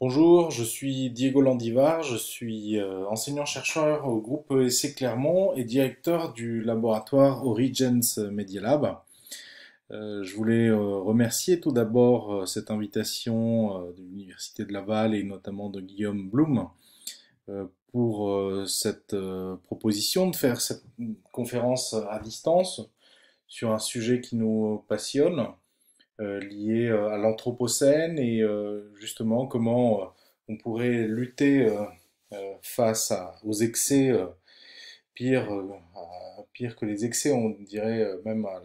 Bonjour, je suis Diego Landivar, je suis enseignant-chercheur au groupe ESC Clermont et directeur du laboratoire Origins Media Lab. Je voulais remercier tout d'abord cette invitation de l'Université de Laval et notamment de Guillaume Blum pour cette proposition de faire cette conférence à distance sur un sujet qui nous passionne liées à l'Anthropocène et justement comment on pourrait lutter face aux excès, pire, pire que les excès, on dirait même à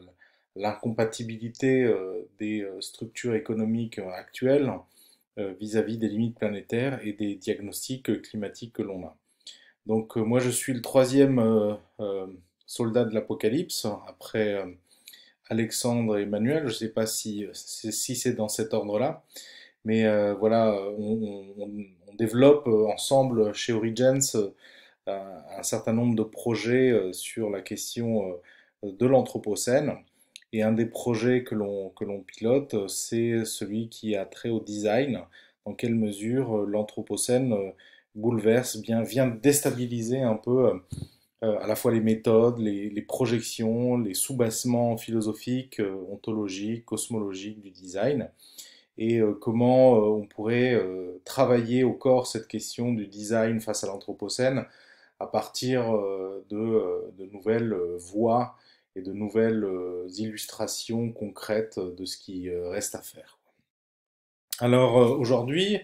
l'incompatibilité des structures économiques actuelles vis-à-vis des limites planétaires et des diagnostics climatiques que l'on a. Donc moi je suis le troisième soldat de l'Apocalypse, après Alexandre et Emmanuel, je ne sais pas si c'est dans cet ordre-là, mais voilà, on développe ensemble chez Origins un certain nombre de projets sur la question de l'Anthropocène. Et un des projets que l'on pilote, c'est celui qui a trait au design, dans quelle mesure l'Anthropocène bouleverse, bien, vient déstabiliser un peu à la fois les méthodes, les projections, les sous-bassements philosophiques, ontologiques, cosmologiques du design, et comment on pourrait travailler au corps cette question du design face à l'Anthropocène à partir de nouvelles voies et de nouvelles illustrations concrètes de ce qui reste à faire. Alors aujourd'hui,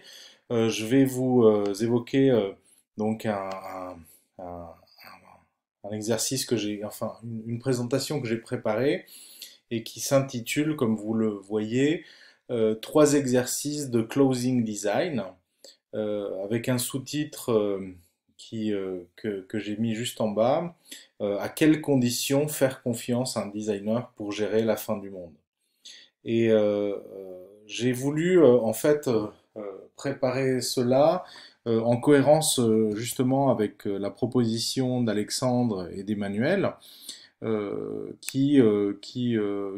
je vais vous évoquer donc un- un exercice que j'ai, enfin une présentation que j'ai préparée et qui s'intitule, comme vous le voyez, trois exercices de closing design, avec un sous-titre que j'ai mis juste en bas, à quelles conditions faire confiance à un designer pour gérer la fin du monde. Et j'ai voulu en fait préparer cela en cohérence justement avec la proposition d'Alexandre et d'Emmanuel qui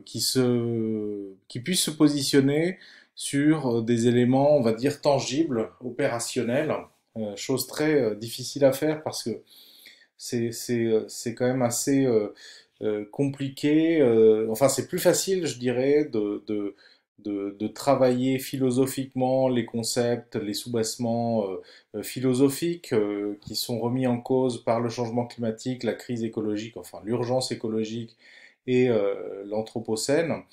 puisse se positionner sur des éléments, on va dire, tangibles, opérationnels, chose très difficile à faire parce que c'est quand même assez compliqué. Enfin, c'est plus facile, je dirais, de travailler philosophiquement les concepts, les sous-bassements philosophiques qui sont remis en cause par le changement climatique, la crise écologique, enfin l'urgence écologique et l'anthropocène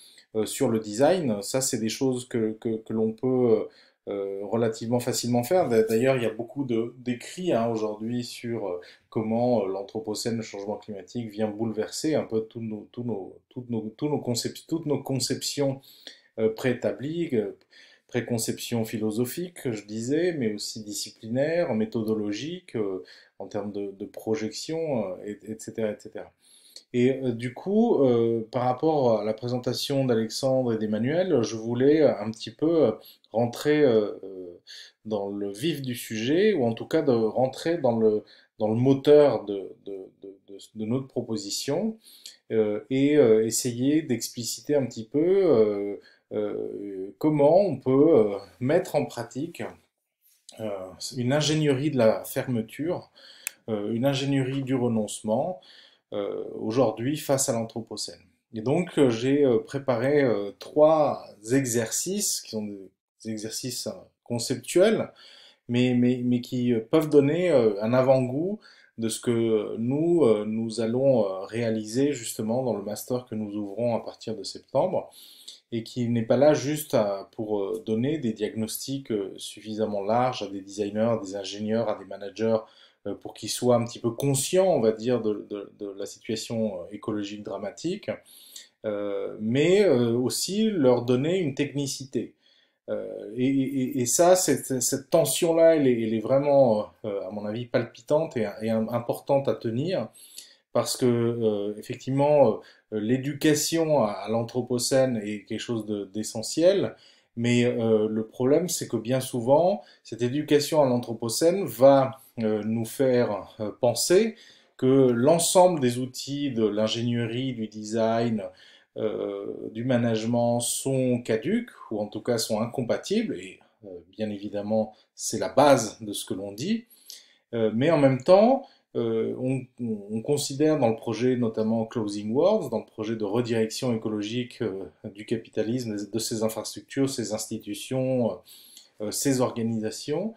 sur le design. Ça, c'est des choses que l'on peut relativement facilement faire. D'ailleurs, il y a beaucoup d'écrits hein, aujourd'hui sur comment l'anthropocène, le changement climatique vient bouleverser un peu toutes nos conceptions préétablies, préconceptions philosophiques, je disais, mais aussi disciplinaires, méthodologiques, en termes de projection, etc., etc. Et du coup, par rapport à la présentation d'Alexandre et d'Emmanuel, je voulais un petit peu rentrer dans le vif du sujet, ou en tout cas de rentrer dans le moteur de notre proposition, et essayer d'expliciter un petit peu comment on peut mettre en pratique euh, une ingénierie de la fermeture, une ingénierie du renoncement, aujourd'hui face à l'Anthropocène. Et donc j'ai préparé trois exercices qui sont des exercices conceptuels, mais qui peuvent donner un avant-goût de ce que nous allons réaliser justement dans le master que nous ouvrons à partir de septembre et qui n'est pas là juste pour donner des diagnostics suffisamment larges à des designers, des ingénieurs, à des managers pour qu'ils soient un petit peu conscients, on va dire, de la situation écologique dramatique, mais aussi leur donner une technicité. Et ça, cette tension-là, elle est vraiment, à mon avis, palpitante et importante à tenir parce que effectivement l'éducation à l'anthropocène est quelque chose d'essentiel, mais le problème c'est que bien souvent cette éducation à l'anthropocène va nous faire penser que l'ensemble des outils de l'ingénierie, du design, du management sont caduques ou en tout cas sont incompatibles et bien évidemment, c'est la base de ce que l'on dit, mais en même temps, on considère dans le projet notamment Closing Words, dans le projet de redirection écologique du capitalisme, de ses infrastructures, ses institutions, ces organisations,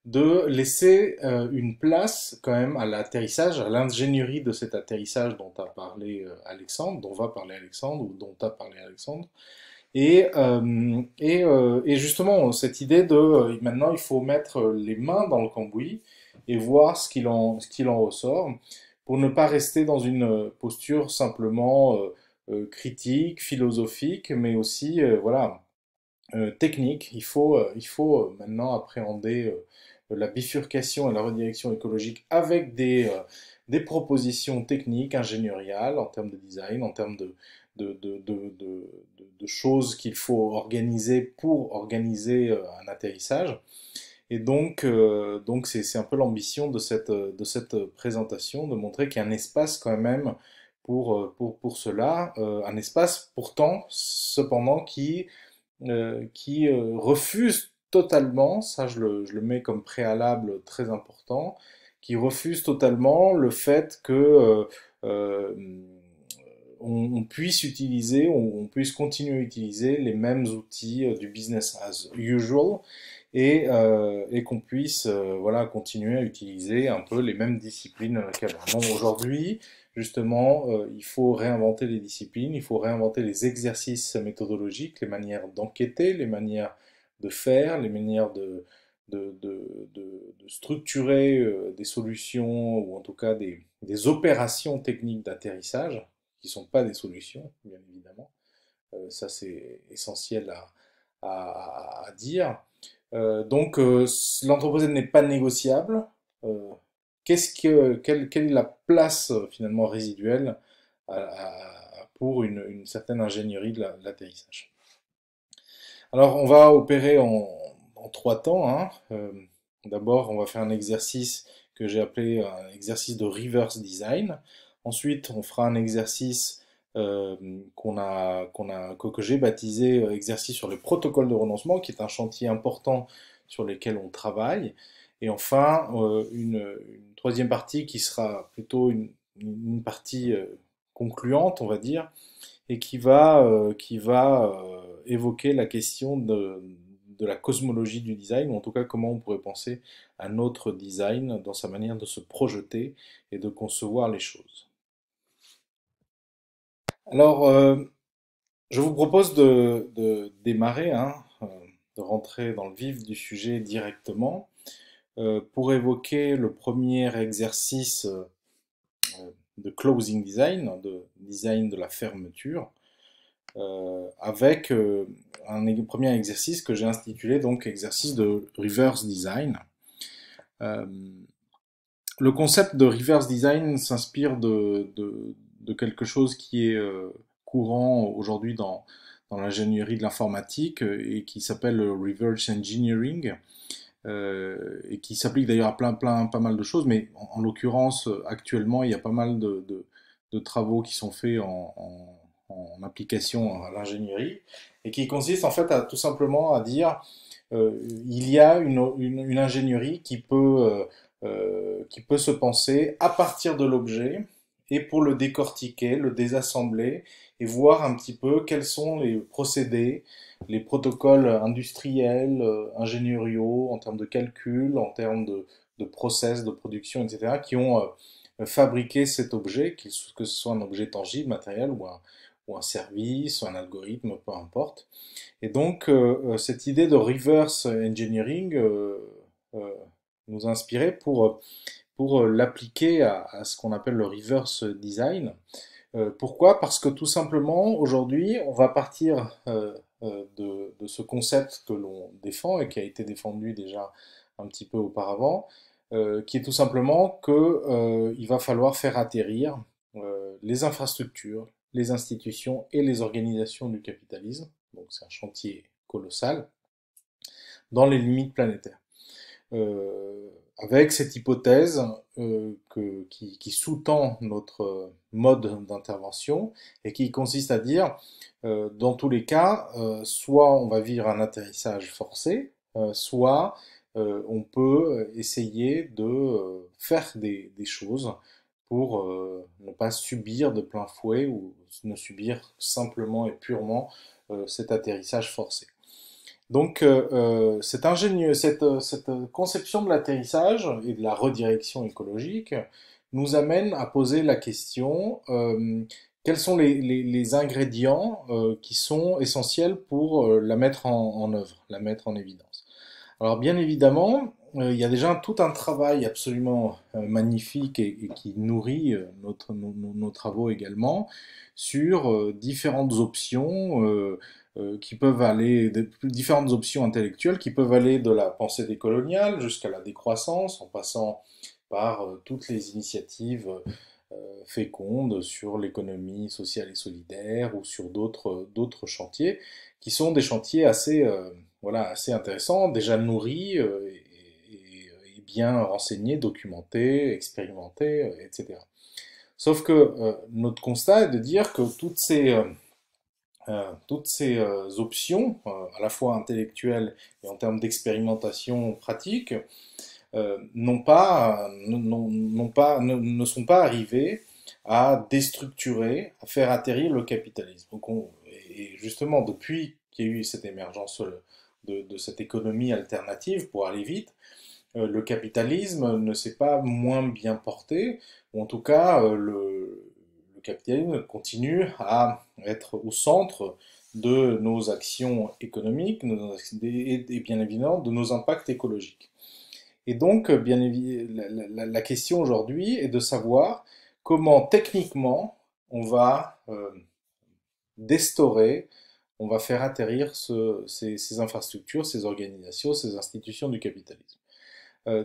de laisser une place quand même à l'atterrissage, à l'ingénierie de cet atterrissage dont a parlé Alexandre, dont va parler Alexandre, ou dont a parlé Alexandre. Et justement, cette idée de maintenant il faut mettre les mains dans le cambouis et voir ce qu'il en ressort, pour ne pas rester dans une posture simplement critique, philosophique, mais aussi voilà, technique. Il faut maintenant appréhender la bifurcation et la redirection écologique avec des propositions techniques, ingénieriales, en termes de design, en termes de choses qu'il faut organiser pour organiser un atterrissage. Et donc c'est un peu l'ambition de cette présentation, de montrer qu'il y a un espace quand même pour cela, un espace pourtant, cependant, qui refuse totalement, ça je le mets comme préalable très important, qui refuse totalement le fait que euh, on puisse utiliser, on puisse continuer à utiliser les mêmes outils du business as usual et qu'on puisse voilà, continuer à utiliser un peu les mêmes disciplines qu'avant. Donc aujourd'hui, justement, il faut réinventer les disciplines, il faut réinventer les exercices méthodologiques, les manières d'enquêter, les manières de faire, les manières de structurer des solutions ou en tout cas des opérations techniques d'atterrissage qui ne sont pas des solutions, bien évidemment. Ça, c'est essentiel à dire. L'anthropocène n'est pas négociable. Euh, quelle est la place finalement résiduelle pour une certaine ingénierie de l'atterrissage? Alors, on va opérer en trois temps, hein. D'abord, on va faire un exercice que j'ai appelé un exercice de reverse design. Ensuite, on fera un exercice que j'ai baptisé exercice sur les protocoles de renoncement, qui est un chantier important sur lequel on travaille. Et enfin, une troisième partie qui sera plutôt une partie concluante, on va dire, et qui va évoquer la question de la cosmologie du design, ou en tout cas comment on pourrait penser à notre design dans sa manière de se projeter et de concevoir les choses. Alors, je vous propose de démarrer, hein, de rentrer dans le vif du sujet directement, pour évoquer le premier exercice de closing design, de design de la fermeture, avec premier exercice que j'ai intitulé donc exercice de reverse design. Euh, le concept de reverse design s'inspire de quelque chose qui est courant aujourd'hui dans l'ingénierie de l'informatique et qui s'appelle le reverse engineering. Et qui s'applique d'ailleurs à pas mal de choses, mais en l'occurrence, actuellement, il y a pas mal de travaux qui sont faits en application à l'ingénierie, et qui consistent en fait à tout simplement à dire il y a une ingénierie qui peut se penser à partir de l'objet, et pour le décortiquer, le désassembler, et voir un petit peu quels sont les procédés, les protocoles industriels, ingénieriaux, en termes de calcul, en termes de process, de production, etc., qui ont fabriqué cet objet, que ce soit un objet tangible, matériel, ou un service, ou un algorithme, peu importe. Et donc, cette idée de reverse engineering euh, nous a inspiré pour l'appliquer à ce qu'on appelle le reverse design. Pourquoi? Parce que tout simplement, aujourd'hui, on va partir de ce concept que l'on défend et qui a été défendu déjà un petit peu auparavant, qui est tout simplement que il va falloir faire atterrir les infrastructures, les institutions et les organisations du capitalisme, donc c'est un chantier colossal, dans les limites planétaires. Avec cette hypothèse qui sous-tend notre mode d'intervention et qui consiste à dire, dans tous les cas, soit on va vivre un atterrissage forcé, soit on peut essayer de faire des choses pour ne pas subir de plein fouet ou ne subir simplement et purement cet atterrissage forcé. Donc, cette conception de l'atterrissage et de la redirection écologique nous amène à poser la question quels sont les ingrédients qui sont essentiels pour la mettre en œuvre, la mettre en évidence. Alors, bien évidemment, il y a déjà tout un travail absolument magnifique et qui nourrit nos travaux également sur différentes options qui peuvent aller, différentes options intellectuelles qui peuvent aller de la pensée décoloniale jusqu'à la décroissance, en passant par toutes les initiatives fécondes sur l'économie sociale et solidaire ou sur d'autres chantiers qui sont des chantiers assez, voilà, assez intéressants, déjà nourris et bien renseignés, documentés, expérimentés, etc. Sauf que notre constat est de dire que toutes ces options, à la fois intellectuelles et en termes d'expérimentation pratique, ne sont pas arrivées à déstructurer, à faire atterrir le capitalisme. Et justement, depuis qu'il y a eu cette émergence de cette économie alternative, pour aller vite, le capitalisme ne s'est pas moins bien porté, ou en tout cas, le capitalisme continue à être au centre de nos actions économiques et bien évidemment de nos impacts écologiques. Et donc, bien évidemment, la question aujourd'hui est de savoir comment techniquement on va d'instaurer, on va faire atterrir ces infrastructures, ces organisations, ces institutions du capitalisme.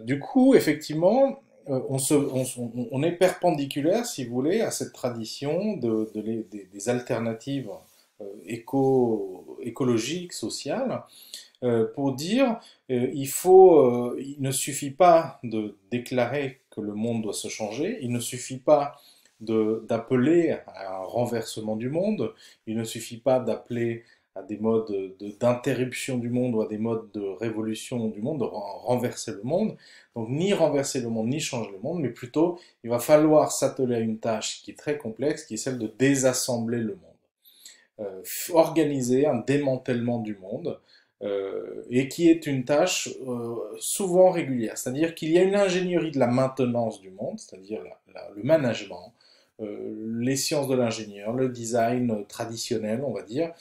Du coup, effectivement, on est perpendiculaire, si vous voulez, à cette tradition des alternatives écologiques, sociales, pour dire il ne suffit pas de déclarer que le monde doit se changer, il ne suffit pas d'appeler à un renversement du monde, il ne suffit pas d'appeler à des modes d'interruption du monde ou à des modes de révolution du monde, de renverser le monde. Donc ni renverser le monde, ni changer le monde, mais plutôt il va falloir s'atteler à une tâche qui est très complexe, qui est celle de désassembler le monde. Organiser un démantèlement du monde, et qui est une tâche souvent régulière. C'est-à-dire qu'il y a une ingénierie de la maintenance du monde, c'est-à-dire le management, les sciences de l'ingénieur, le design traditionnel, on va dire,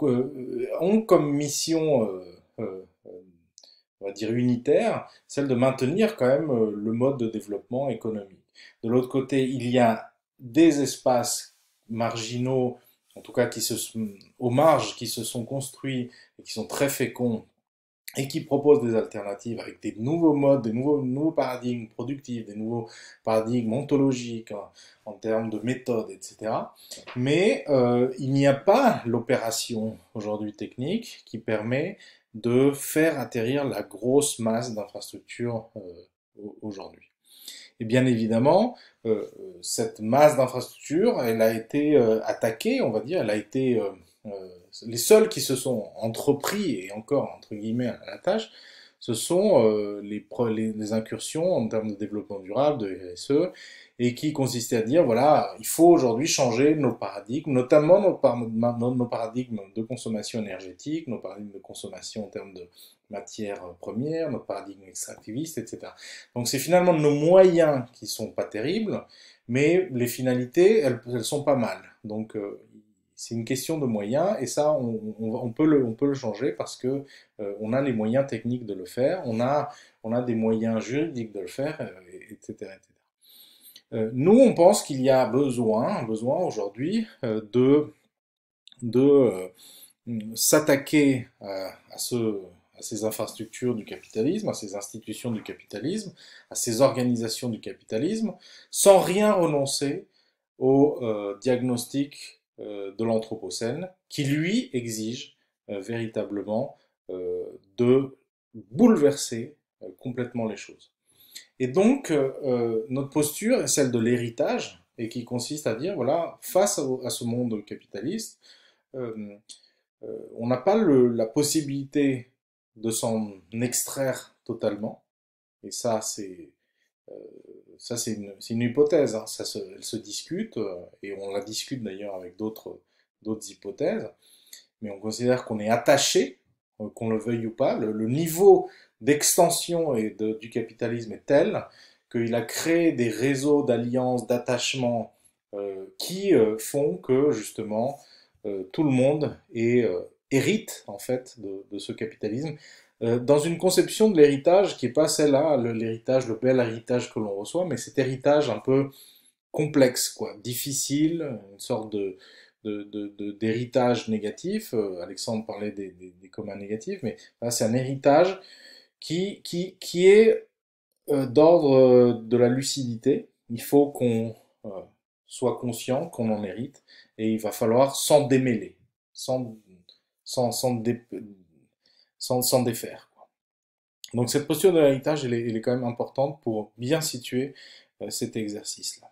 ont comme mission, on va dire unitaire, celle de maintenir quand même le mode de développement économique. De l'autre côté, il y a des espaces marginaux, en tout cas aux marges, qui se sont construits et qui sont très féconds et qui proposent des alternatives avec des nouveaux modes, des nouveaux paradigmes productifs, des nouveaux paradigmes ontologiques en termes de méthodes, etc. Mais il n'y a pas l'opération aujourd'hui technique qui permet de faire atterrir la grosse masse d'infrastructures aujourd'hui. Et bien évidemment, cette masse d'infrastructures, elle a été attaquée, on va dire, elle a été les seuls qui se sont entrepris, et encore entre guillemets à la tâche, ce sont les incursions en termes de développement durable, de RSE, et qui consistaient à dire, voilà, il faut aujourd'hui changer nos paradigmes, notamment nos paradigmes de consommation énergétique, nos paradigmes de consommation en termes de matières premières, nos paradigmes extractivistes, etc. Donc c'est finalement nos moyens qui sont pas terribles, mais les finalités, elles sont pas mal. Donc c'est une question de moyens et ça, on peut le changer parce que on a les moyens techniques de le faire, on a des moyens juridiques de le faire, etc., etc. Nous, on pense qu'il y a besoin aujourd'hui de s'attaquer à ces infrastructures du capitalisme, à ces institutions du capitalisme, à ces organisations du capitalisme, sans rien renoncer au diagnostic de l'Anthropocène, qui lui exige véritablement de bouleverser complètement les choses. Et donc, notre posture est celle de l'héritage, et qui consiste à dire, voilà, face à ce monde capitaliste, on n'a pas la possibilité de s'en extraire totalement. Et euh, c'est une hypothèse, hein. Elle se discute, et on la discute d'ailleurs avec d'autres hypothèses, mais on considère qu'on est attaché, qu'on le veuille ou pas. Le niveau d'extension du capitalisme est tel qu'il a créé des réseaux d'alliances, d'attachements qui font que justement tout le monde hérite en fait de ce capitalisme dans une conception de l'héritage qui n'est pas celle-là, l'héritage, le bel héritage que l'on reçoit, mais cet héritage un peu complexe, quoi, difficile, une sorte d'héritage négatif. Alexandre parlait des communs négatifs, mais là, c'est un héritage qui est d'ordre de la lucidité. Il faut qu'on soit conscient qu'on en hérite et il va falloir s'en démêler, s'en sans, sans, dé- s'en défaire, quoi. Donc cette posture de l'héritage, elle est quand même importante pour bien situer cet exercice-là.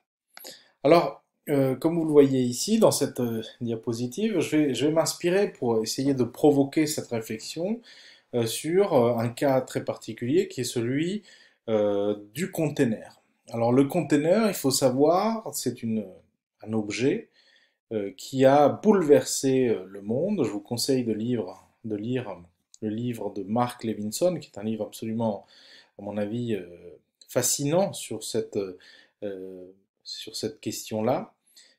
Alors, comme vous le voyez ici, dans cette diapositive, je vais m'inspirer pour essayer de provoquer cette réflexion sur un cas très particulier qui est celui du container. Alors le container, il faut savoir, un objet qui a bouleversé le monde. Je vous conseille de lire le livre de Mark Levinson, qui est un livre absolument, à mon avis, fascinant euh, sur cette question-là.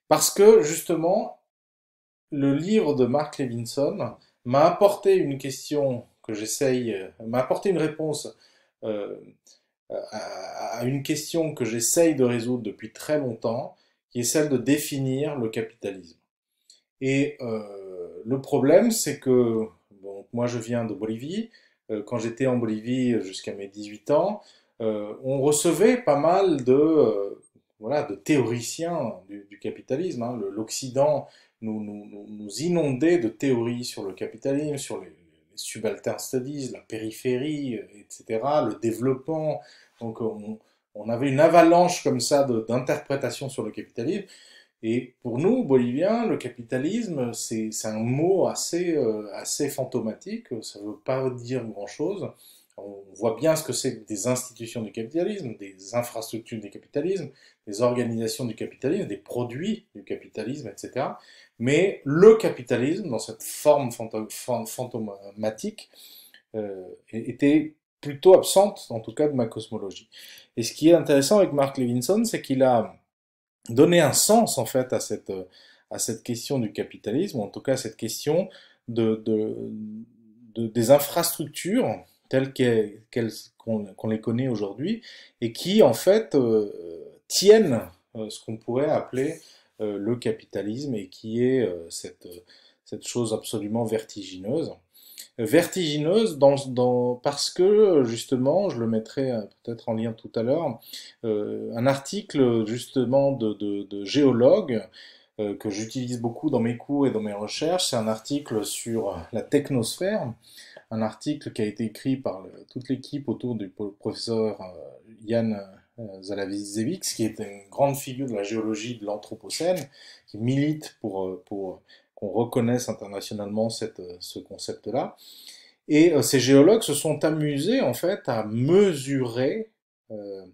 Parce que justement, le livre de Mark Levinson m'a apporté une question m'a apporté une réponse euh, à une question que j'essaye de résoudre depuis très longtemps, qui est celle de définir le capitalisme. Et le problème, c'est que bon, moi je viens de Bolivie. Quand j'étais en Bolivie jusqu'à mes 18 ans, on recevait pas mal voilà, de théoriciens du capitalisme, hein. L'Occident nous inondait de théories sur le capitalisme, sur les subaltern studies, la périphérie, etc., le développement. Donc on avait une avalanche comme ça d'interprétations sur le capitalisme. Et pour nous, Boliviens, le capitalisme, c'est un mot assez fantomatique, ça ne veut pas dire grand-chose. On voit bien ce que c'est que des institutions du capitalisme, des infrastructures du capitalisme, des organisations du capitalisme, des produits du capitalisme, etc. Mais le capitalisme, dans cette forme fantomatique, était plutôt absente, en tout cas de ma cosmologie. Et ce qui est intéressant avec Mark Levinson, c'est qu'il a donner un sens en fait à cette question du capitalisme, ou en tout cas à cette question de, de- des infrastructures telles qu'on les connaît aujourd'hui, et qui en fait tiennent ce qu'on pourrait appeler le capitalisme, et qui est cette chose absolument vertigineuse. Vertigineuse parce que justement, je le mettrai peut-être en lien tout à l'heure, un article justement de géologue que j'utilise beaucoup dans mes cours et dans mes recherches. C'est un article sur la technosphère, un article qui a été écrit par toute l'équipe autour du professeur Jan Zalavisevics, qui est une grande figure de la géologie de l'Anthropocène, qui milite pour qu'on reconnaisse internationalement ce concept-là. Et ces géologues se sont amusés en fait euh,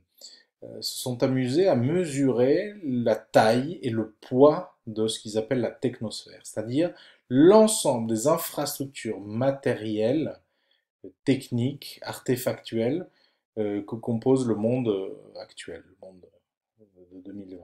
se sont amusés à mesurer la taille et le poids de ce qu'ils appellent la technosphère, c'est-à-dire l'ensemble des infrastructures matérielles, techniques, artefactuelles que compose le monde actuel, le monde de 2020.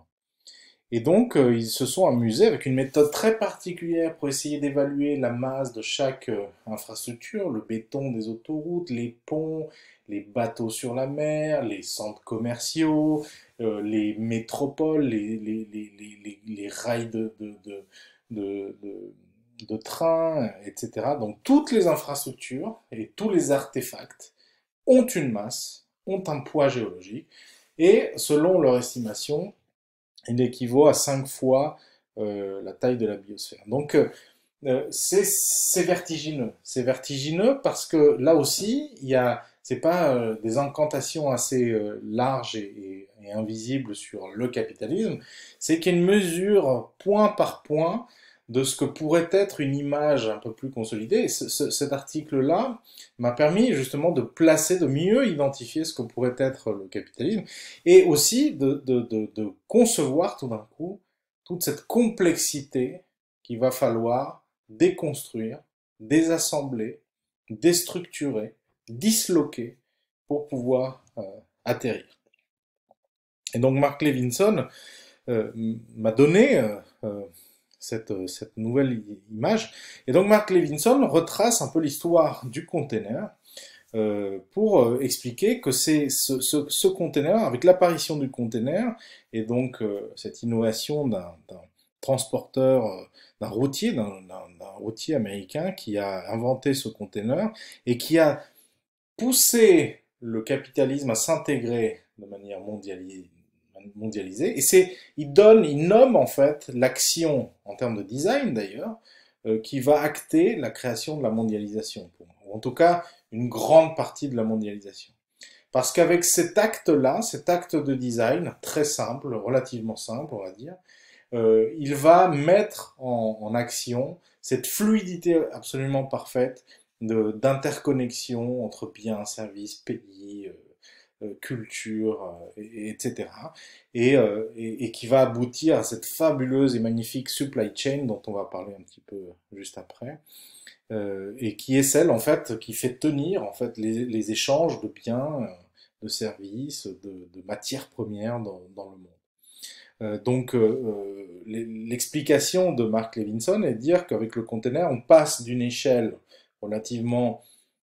Et donc, ils se sont amusés avec une méthode très particulière pour essayer d'évaluer la masse de chaque infrastructure, le béton des autoroutes, les ponts, les bateaux sur la mer, les centres commerciaux, les métropoles, les rails de train, etc. Donc, toutes les infrastructures et tous les artefacts ont une masse, ont un poids géologique, et selon leur estimation, il équivaut à 5 fois la taille de la biosphère. Donc c'est vertigineux. C'est vertigineux parce que là aussi, c'est pas des incantations assez larges et invisibles sur le capitalisme, c'est qu'il y a une mesure point par point de ce que pourrait être une image un peu plus consolidée. Et cet article-là m'a permis justement de placer, de mieux identifier ce que pourrait être le capitalisme, et aussi de concevoir tout d'un coup toute cette complexité qu'il va falloir déconstruire, désassembler, déstructurer, disloquer pour pouvoir atterrir. Et donc Mark Levinson m'a donné cette nouvelle image. Et donc Mark Levinson retrace un peu l'histoire du container pour expliquer que c'est ce container, avec l'apparition du container, et donc cette innovation d'un transporteur, d'un routier, d'un routier américain qui a inventé ce container et qui a poussé le capitalisme à s'intégrer de manière mondialisée. Et il nomme en fait l'action, en termes de design d'ailleurs, qui va acter la création de la mondialisation, ou en tout cas une grande partie de la mondialisation. Parce qu'avec cet acte-là, cet acte de design, très simple, relativement simple, on va dire, il va mettre en action cette fluidité absolument parfaite d'interconnexion entre biens, services, pays, culture, etc. Et qui va aboutir à cette fabuleuse et magnifique supply chain dont on va parler un petit peu juste après, et qui est celle en fait qui fait tenir en fait les échanges de biens, de services, de matières premières dans le monde. Donc, l'explication de Mark Levinson est de dire qu'avec le container, on passe d'une échelle relativement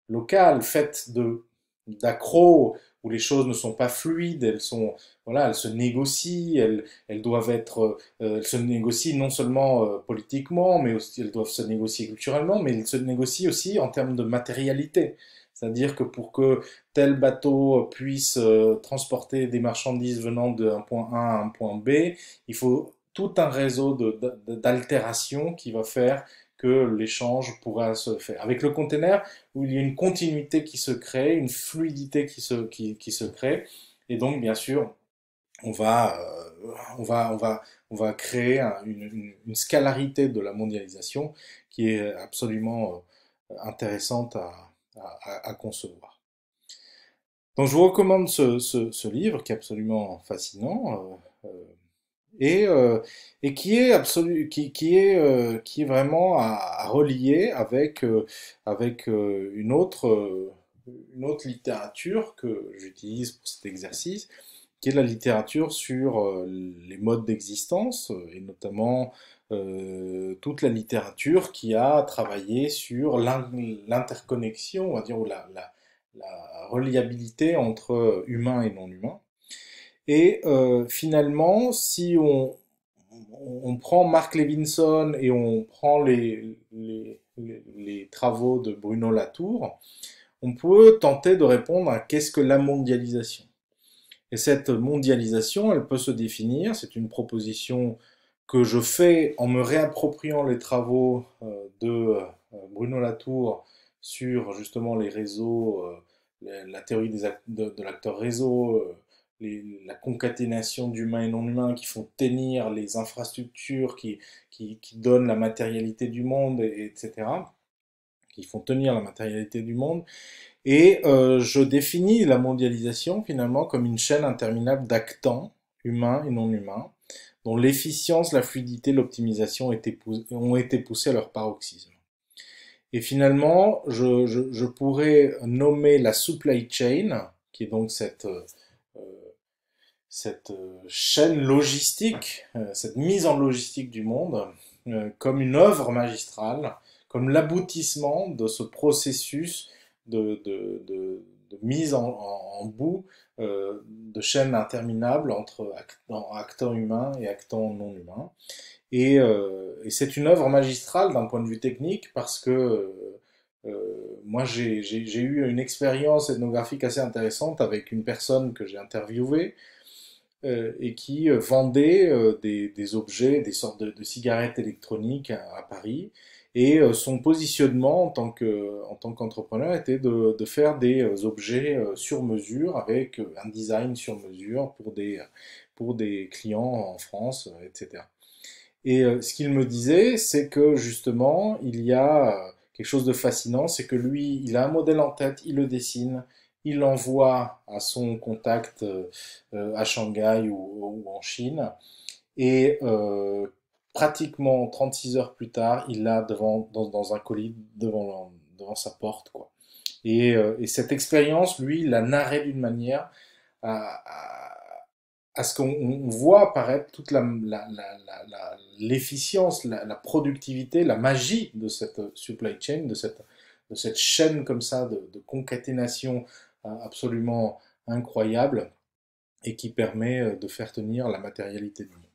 locale, faite d'accros, où les choses ne sont pas fluides, voilà, elles se négocient, elles doivent être, elles se négocient non seulement politiquement, mais aussi elles doivent se négocier culturellement, mais elles se négocient aussi en termes de matérialité. C'est-à-dire que pour que tel bateau puisse transporter des marchandises venant d'un point A à un point B, il faut tout un réseau d'altérations qui va faire que l'échange pourra se faire. Avec le container, où il y a une continuité qui se crée, une fluidité qui se crée, et donc bien sûr, on va, on va créer une scalarité de la mondialisation qui est absolument intéressante à concevoir. Donc je vous recommande ce livre qui est absolument fascinant et, euh, et qui est qui est vraiment à relier avec une autre littérature que j'utilise pour cet exercice, qui est la littérature sur les modes d'existence, et notamment toute la littérature qui a travaillé sur l'interconnexion, on va dire, ou la reliabilité entre humain et non humain. Et finalement, si on prend Mark Levinson et on prend les travaux de Bruno Latour, on peut tenter de répondre à qu'est-ce que la mondialisation. Et cette mondialisation, elle peut se définir, c'est une proposition que je fais en me réappropriant les travaux de Bruno Latour sur justement les réseaux, la théorie de l'acteur réseau, la concaténation d'humains et non humains qui font tenir les infrastructures, qui donnent la matérialité du monde, etc., qui font tenir la matérialité du monde. Et je définis la mondialisation finalement comme une chaîne interminable d'actants, humains et non humains, dont l'efficience, la fluidité, l'optimisation ont été poussées à leur paroxysme. Et finalement, je pourrais nommer la supply chain, qui est donc cette chaîne logistique, cette mise en logistique du monde, comme une œuvre magistrale, comme l'aboutissement de ce processus de mise en bout de chaînes interminables entre acteurs humains et acteurs non humains. Et c'est une œuvre magistrale d'un point de vue technique parce que moi j'ai eu une expérience ethnographique assez intéressante avec une personne que j'ai interviewée et qui vendait des objets, des sortes de cigarettes électroniques à Paris. Et son positionnement en tant qu'entrepreneur était de faire des objets sur mesure avec un design sur mesure pour des clients en France, etc. Et ce qu'il me disait, c'est que justement, il y a quelque chose de fascinant, c'est que lui, il a un modèle en tête, il le dessine, il l'envoie à son contact à Shanghai ou en Chine, et pratiquement 36 heures plus tard, il l'a dans un colis devant sa porte, quoi. Et cette expérience, lui, il l'a narrée d'une manière à, à- à ce qu'on voit apparaître toute l'efficience, la productivité, la magie de cette supply chain, de cette chaîne comme ça de concaténation absolument incroyable et qui permet de faire tenir la matérialité du monde.